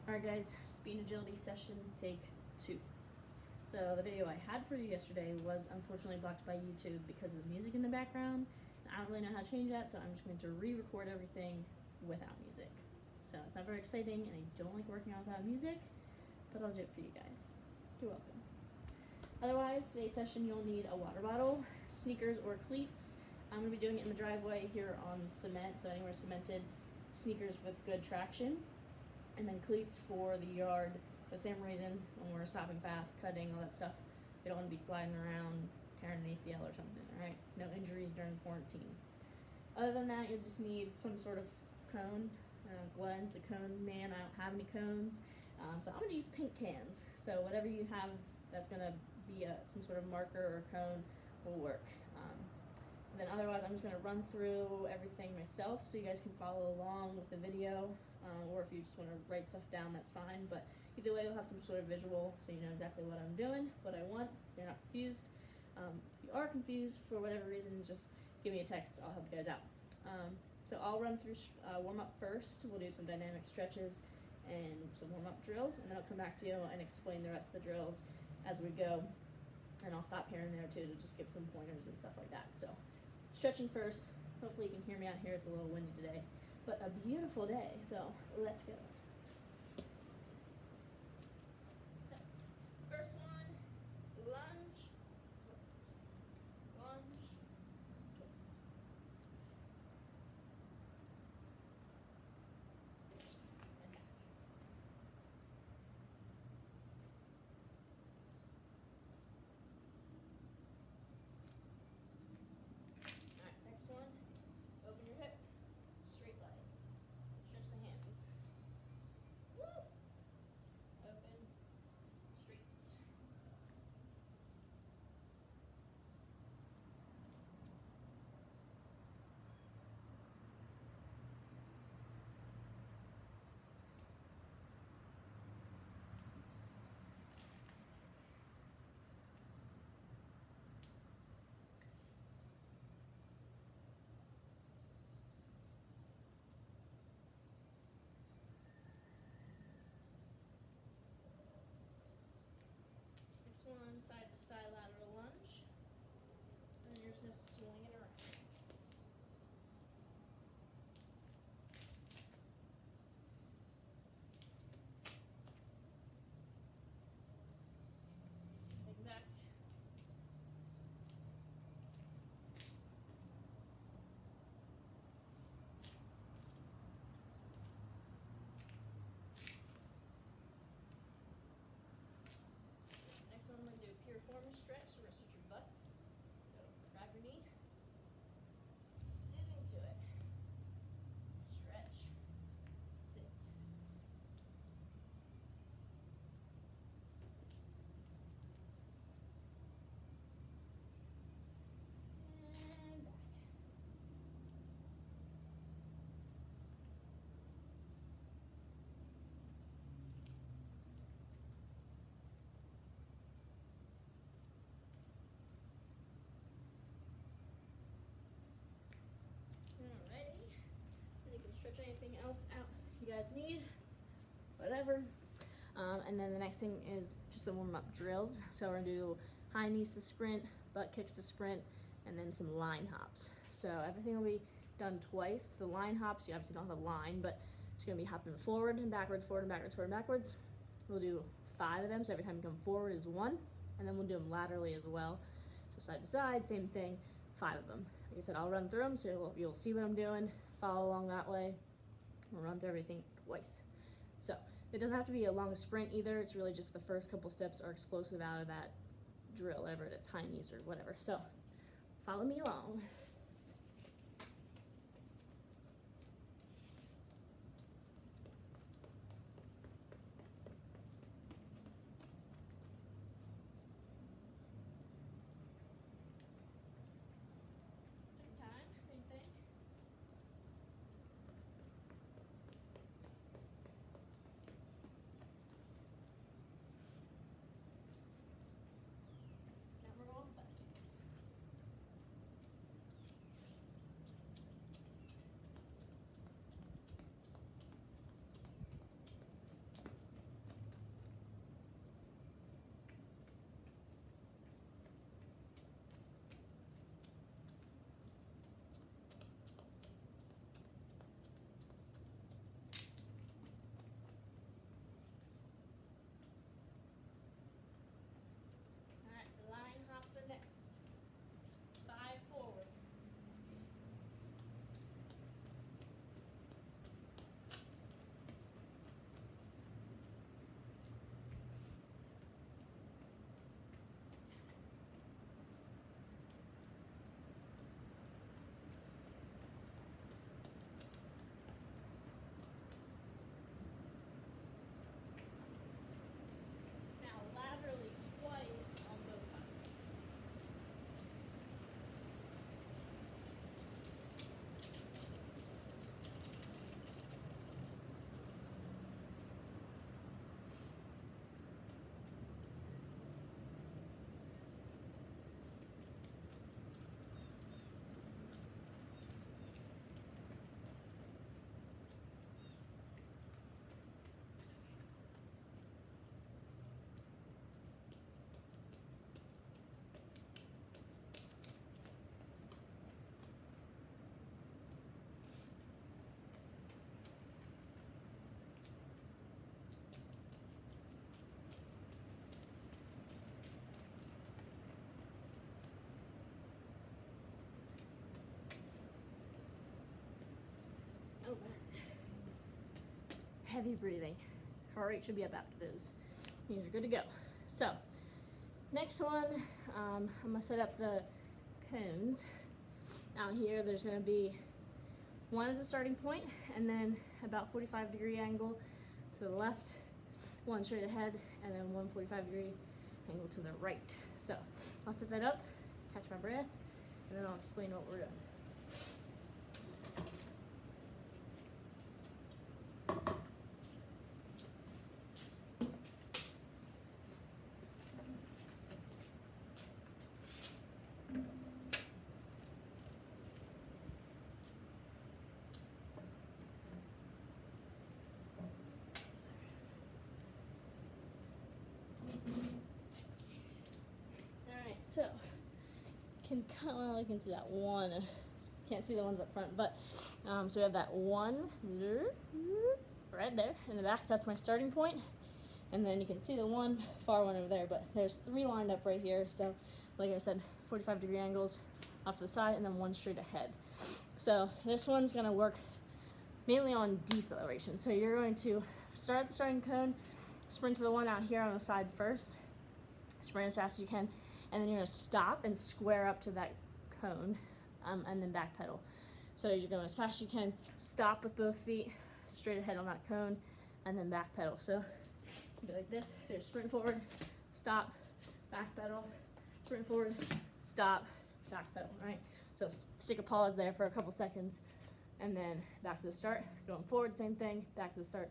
Alright guys, speed agility session take 2. So the video I had for you yesterday was unfortunately blocked by YouTube because of the music in the background. I don't really know how to change that, so I'm just going to re-record everything without music. So it's not very exciting and I don't like working on without music, but I'll do it for you guys. You're welcome. Otherwise, today's session you'll need a water bottle, sneakers or cleats. I'm going to be doing it in the driveway here on cement, so anywhere cemented, sneakers with good traction. And then cleats for the yard. For the same reason, when we're stopping fast, cutting, all that stuff, we don't want to be sliding around, tearing an ACL or something, alright? No injuries during quarantine. Other than that, you'll just need some sort of cone. Glenn's the cone man. I don't have any cones, so I'm going to use paint cans. So whatever you have that's going to be some sort of marker or cone will work. And then otherwise, I'm just going to run through everything myself so you guys can follow along with the video, or if you just want to write stuff down, that's fine. But either way, you'll have some sort of visual so you know exactly what I'm doing, what I want, so you're not confused. If you are confused for whatever reason, just give me a text. I'll help you guys out. So I'll run through warm-up first. We'll do some dynamic stretches and some warm-up drills, and then I'll come back to you and explain the rest of the drills as we go. And I'll stop here and there too to just give some pointers and stuff like that. So stretching first. Hopefully you can hear me out here. It's a little windy today, but a beautiful day. So let's go. First one, lunge, twist, lunge, twist. And back. Alright, next one. Open your hip, straight leg. Stretch the hands. Woo! Open, straight. Next one, side to side lateral lunge. And you're just going to swing it around. Leg back. Next one, I'm going to do a piriformis stretch, so rest your butts. So grab your knee, sit into it, stretch, sit. And back. Alrighty, and you can stretch anything else out you guys need, whatever. And then the next thing is just some warm-up drills. So we're gonna do high knees to sprint, butt kicks to sprint, and then some line hops. So everything will be done twice. The line hops, you obviously don't have a line, but it's gonna be hopping forward and backwards, forward and backwards, forward and backwards. We'll do 5 of them, so every time you come forward is 1, and then we'll do them laterally as well. So side to side, same thing, 5 of them. Like I said, I'll run through them so you'll see what I'm doing, follow along that way. We'll run through everything twice. So it doesn't have to be a long sprint either. It's really just the first couple steps are explosive out of that drill, whatever it is, high knees or whatever. So follow me along. Same time, same thing. Now we're going butt kicks. heavy breathing. Heart rate should be up after those. Means you're good to go. So, next one, I'm gonna set up the cones. Out here, there's gonna be one as a starting point, and then about 45-degree angle to the left, one straight ahead, and then one 45-degree angle to the right. So, I'll set that up, catch my breath, and then I'll explain what we're doing. So, you can see that one. Can't see the ones up front, but so we have that one right there in the back. That's my starting point, and then you can see the one far one over there. But there's 3 lined up right here. So, like I said, 45-degree angles off to the side, and then one straight ahead. So this one's gonna work mainly on deceleration. So you're going to start at the starting cone, sprint to the one out here on the side first, sprint as fast as you can. And then you're gonna stop and square up to that cone, and then backpedal. So you're going as fast as you can, stop with both feet, straight ahead on that cone, and then backpedal. So it'll be like this. So you're sprint forward, stop, backpedal, sprint forward, stop, backpedal, right? So stick a pause there for a couple seconds, and then back to the start. Going forward, same thing, back to the start,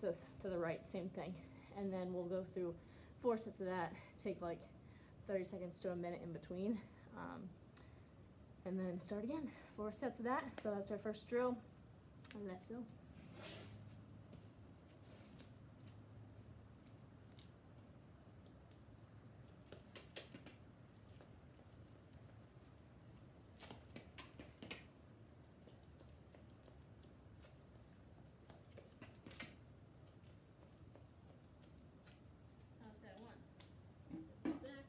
to the right, same thing. And then we'll go through 4 sets of that, take like 30 seconds to a minute in between, and then start again. 4 sets of that. So that's our first drill, and let's go. How's that one? Back.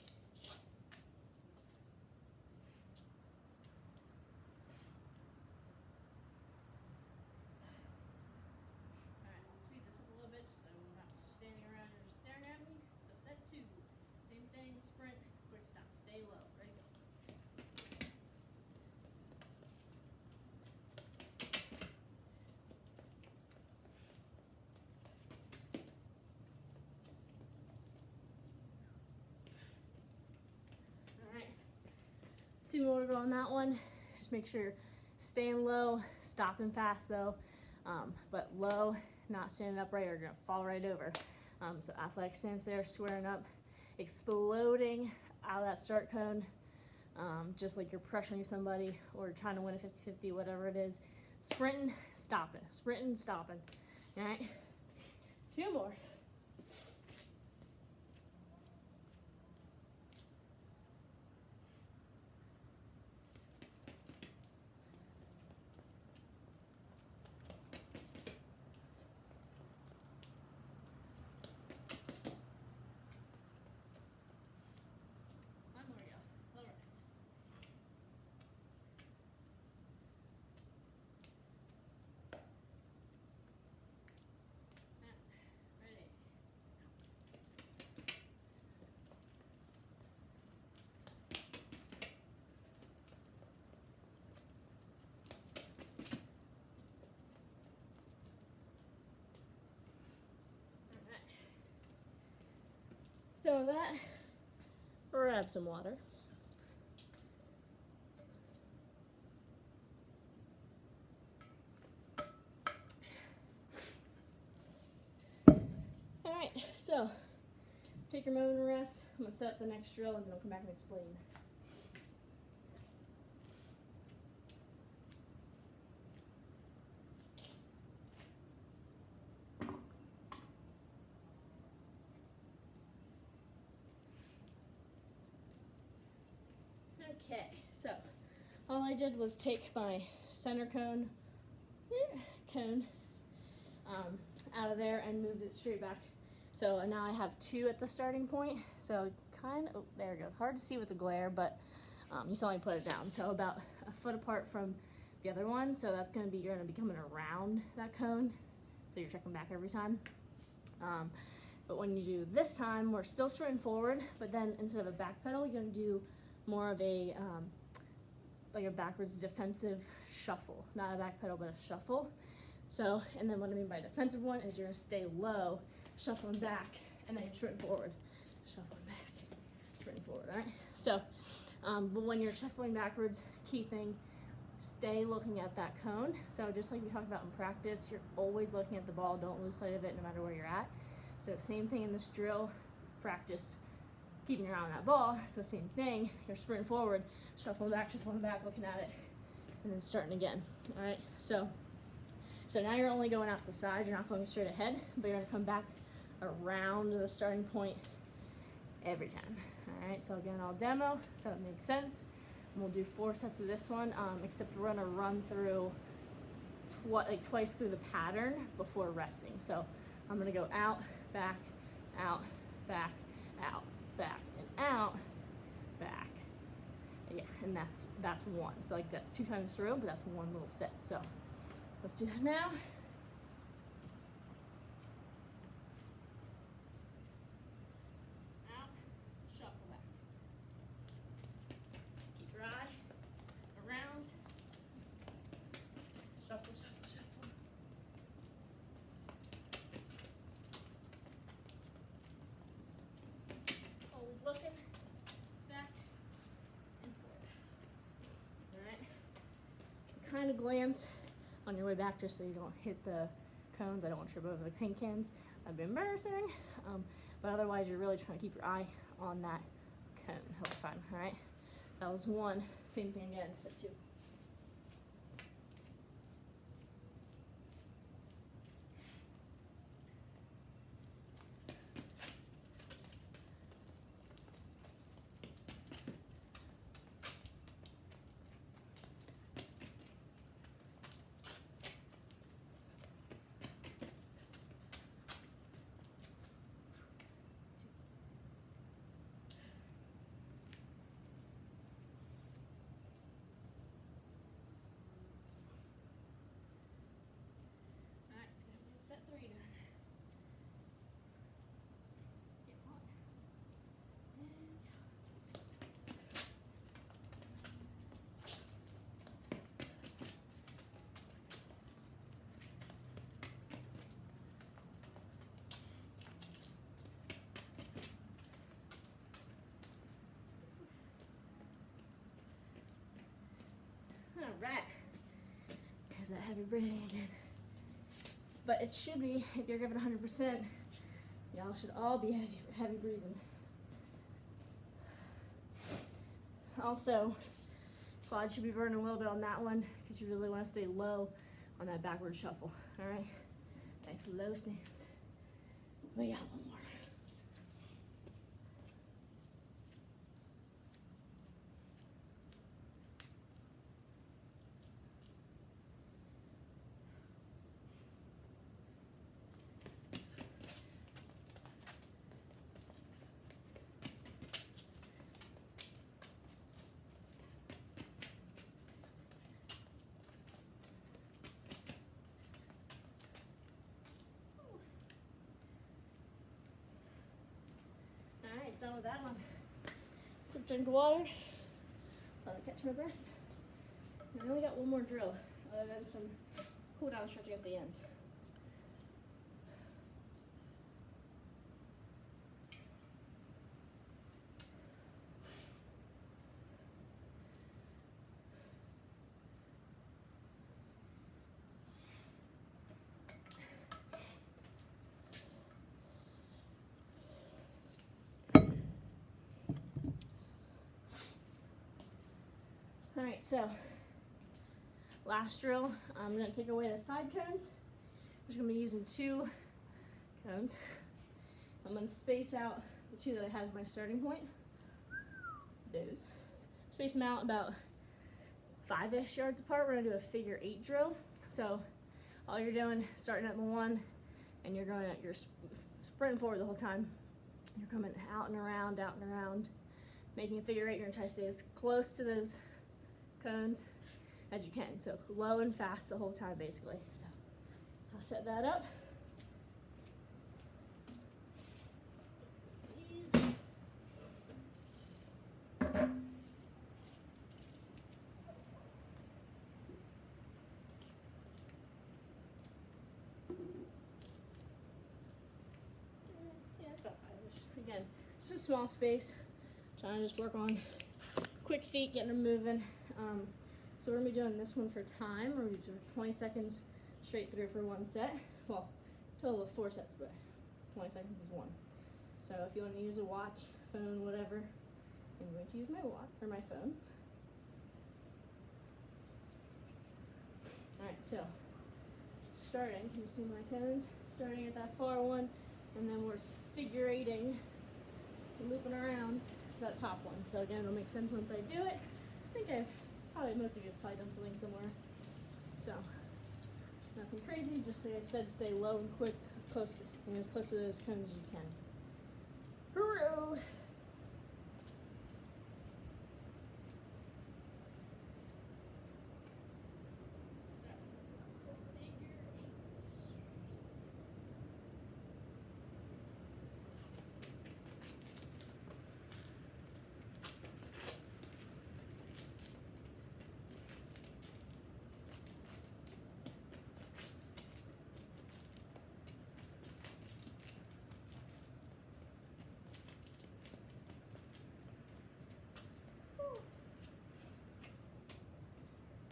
Two more to go on that one. Just make sure you're staying low, stopping fast though, but low, not standing upright, or you're gonna fall right over. So athletic stance there, squaring up, exploding out of that start cone, just like you're pressuring somebody or trying to win a 50-50, whatever it is. Sprinting, stopping, sprinting, stopping. All right, 2 more. So that, grab some water. All right, so take your moment to rest. I'm gonna set up the next drill and then I'll come back and explain. Okay, so all I did was take my center cone out of there and moved it straight back. So now I have 2 at the starting point. So kind of, oh, there we go. Hard to see with the glare, but you saw me put it down. So about a foot apart from the other one. So that's gonna be, you're gonna be coming around that cone so you're checking back every time. But when you do this time, we're still sprinting forward, but then instead of a back pedal, you're gonna do more of a like a backwards defensive shuffle, not a back pedal, but a shuffle. So, and then what I mean by defensive one is you're gonna stay low, shuffling back, and then you're sprinting forward, shuffling back, sprinting forward, all right? So, but when you're shuffling backwards, key thing, stay looking at that cone. So just like we talked about in practice, you're always looking at the ball, don't lose sight of it no matter where you're at. So same thing in this drill, practice keeping your eye on that ball. So same thing, you're sprinting forward, shuffling back, looking at it, and then starting again, all right? So now you're only going out to the side, you're not going straight ahead, but you're gonna come back around the starting point every time, all right? So again, I'll demo, so it makes sense. And we'll do 4 sets of this one, except we're gonna run through twice through the pattern before resting. So I'm gonna go out, back, out, back, out, back, and out, back. Yeah, and that's one. So like that's 2 times through, but that's one little set. So let's do that now. Out, shuffle back. Keep your eye around. Shuffle, shuffle, shuffle. Always looking back and forth. All right. Kind of glance on your way back just so you don't hit the cones. I don't want to trip over the paint cans. That'd be embarrassing. But otherwise, you're really trying to keep your eye on that cone the whole time. All right. That was 1. Same thing again. Set 2. Set 3 done. Get on. All right. There's that heavy breathing again. But it should be, if you're giving 100%, y'all should all be heavy breathing. Also, quad should be burning a little bit on that one because you really want to stay low on that backward shuffle. All right, nice low stance. We got one more. Alright, done with that one. Quick drink of water. Let me catch my breath. And I only got one more drill, other than some cool down stretching at the end. Alright, so last drill, I'm going to take away the side cones. I'm just going to be using 2 cones. I'm going to space out the 2 that I have as my starting point. Those. Space them out about 5-ish yards apart. We're going to do a figure 8 drill. So all you're doing, starting at the 1, and you're sprinting forward the whole time. You're coming out and around, making a figure 8. You're going to try to stay as close to those cones as you can. So low and fast the whole time, basically. So I'll set that up. again, just a small space. Trying to just work on quick feet, getting them moving. So we're gonna be doing this one for time. We're gonna do 20 seconds straight through for one set. Well, total of 4 sets, but 20 seconds is one. So if you want to use a watch, phone, whatever, I'm going to use my watch or my phone. All right, so starting, can you see my toes? Starting at that far one, and then we're figure eighting, looping around that top one. So again, it'll make sense once I do it. I think most of you have probably done something similar. So nothing crazy, just like I said, stay low and quick, as close to those cones as you can. Hooroo!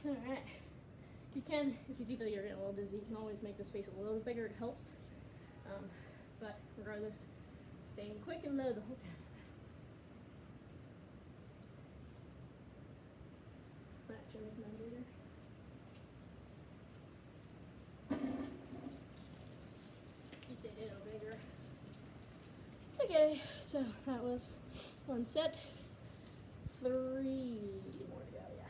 Alright, you can, if you do feel you're getting a little dizzy, you can always make the space a little bit bigger, it helps. But regardless, staying quick and low the whole time. Actually, make mine bigger. You say a little bigger. Okay, so that was one set. 3 more to go, yeah.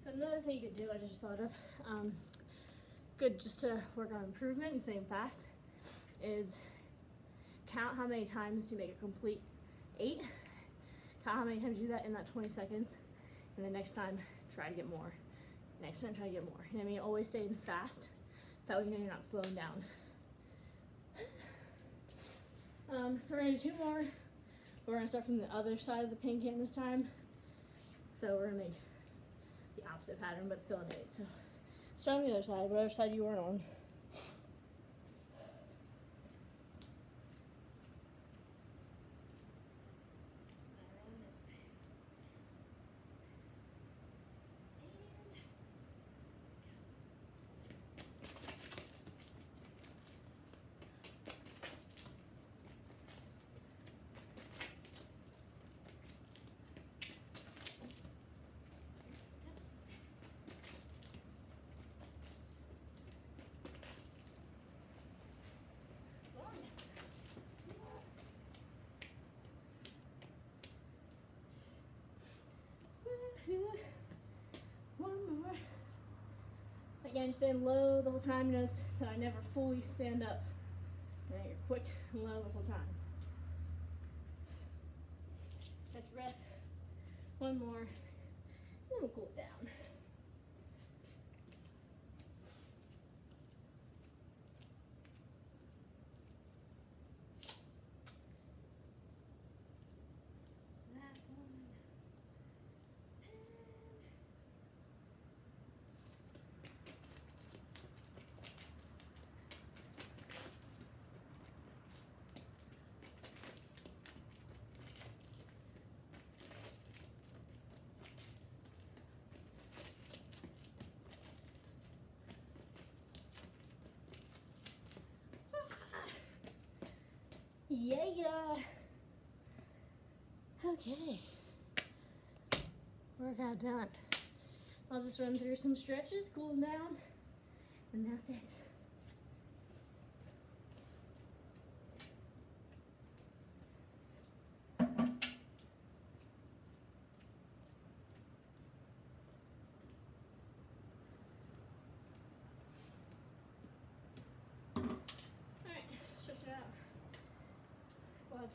So another thing you could do, I just thought of, good just to work on improvement and staying fast, is count how many times you make a complete 8. Count how many times you do that in that 20 seconds, and the next time try to get more. Next time try to get more. You know what I mean? Always stay fast, so that way you know you're not slowing down. So we're gonna do 2 more. We're gonna start from the other side of the paint can this time. So we're gonna make the opposite pattern, but still an 8. So start on the other side, whatever side you weren't on. One more. Again, staying low the whole time. Notice that I never fully stand up. Right, you're quick and low the whole time. Catch your breath. One more. Then we'll cool it down. Yeah. Okay. Workout done. I'll just run through some stretches, cool them down, and that's it.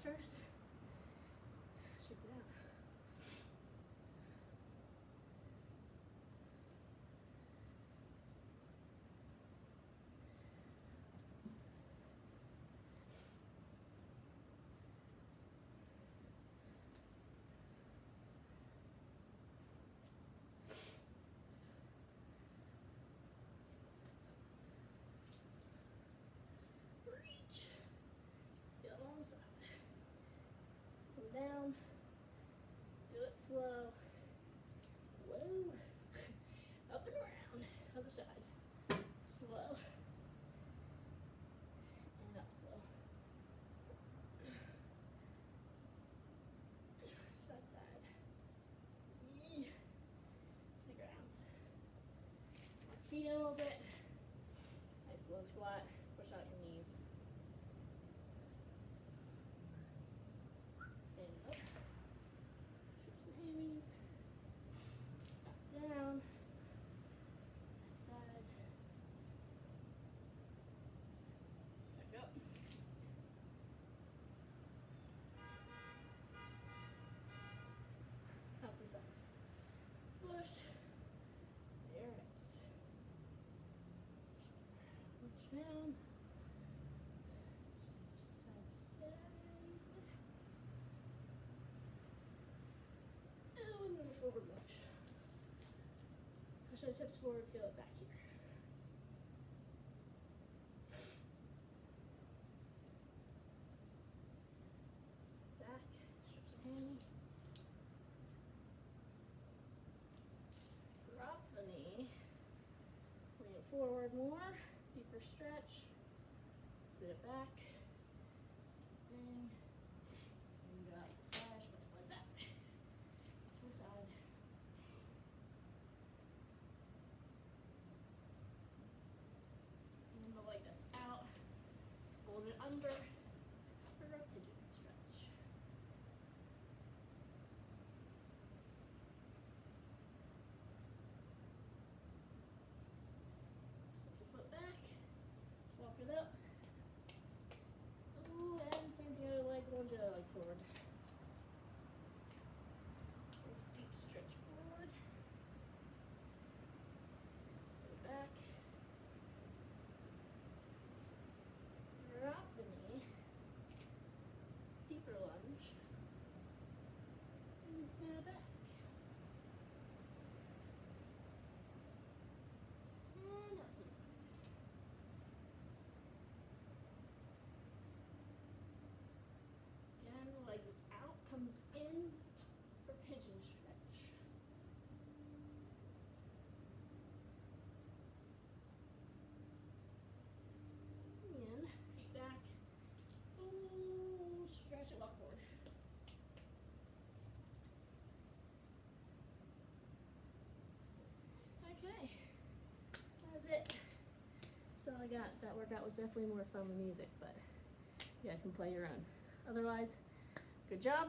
first. Shake it out. Reach. Feel it on the side. Come down. Do it slow. Whoa. Up and around. Other side. Slow. And up slow. Side side. Yee. To the ground. Feet in a little bit. Nice low squat. Push out your knees. Stand up. Stretch the hammies. Back down. Side side. Back up. Out the side. Push. There it is. Push down. Side side. And then a forward lunge. Push those hips forward, feel it back here. Back, stretch the hammy. Drop the knee. Bring it forward more. Deeper stretch. Sit it back. Same thing. And go out the side, just like that. To the side. And the leg that's out. Fold it under for a pigeon stretch. Step the foot back. Walk it up. Ooh, and same thing, other leg, lunge the other leg forward. Nice deep stretch forward. Sit back. Drop the knee. Deeper lunge. And snap back. And up to the side. Again, the leg that's out comes in for pigeon stretch. In, feet back. Ooh, stretch it, walk forward. Okay, that's it. That's all I got. That workout was definitely more fun with music, but you guys can play your own. Otherwise, good job.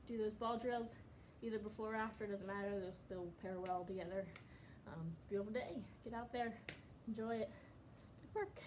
Do those ball drills either before or after, doesn't matter, they'll still pair well together. It's a beautiful day. Get out there, enjoy it. Good work.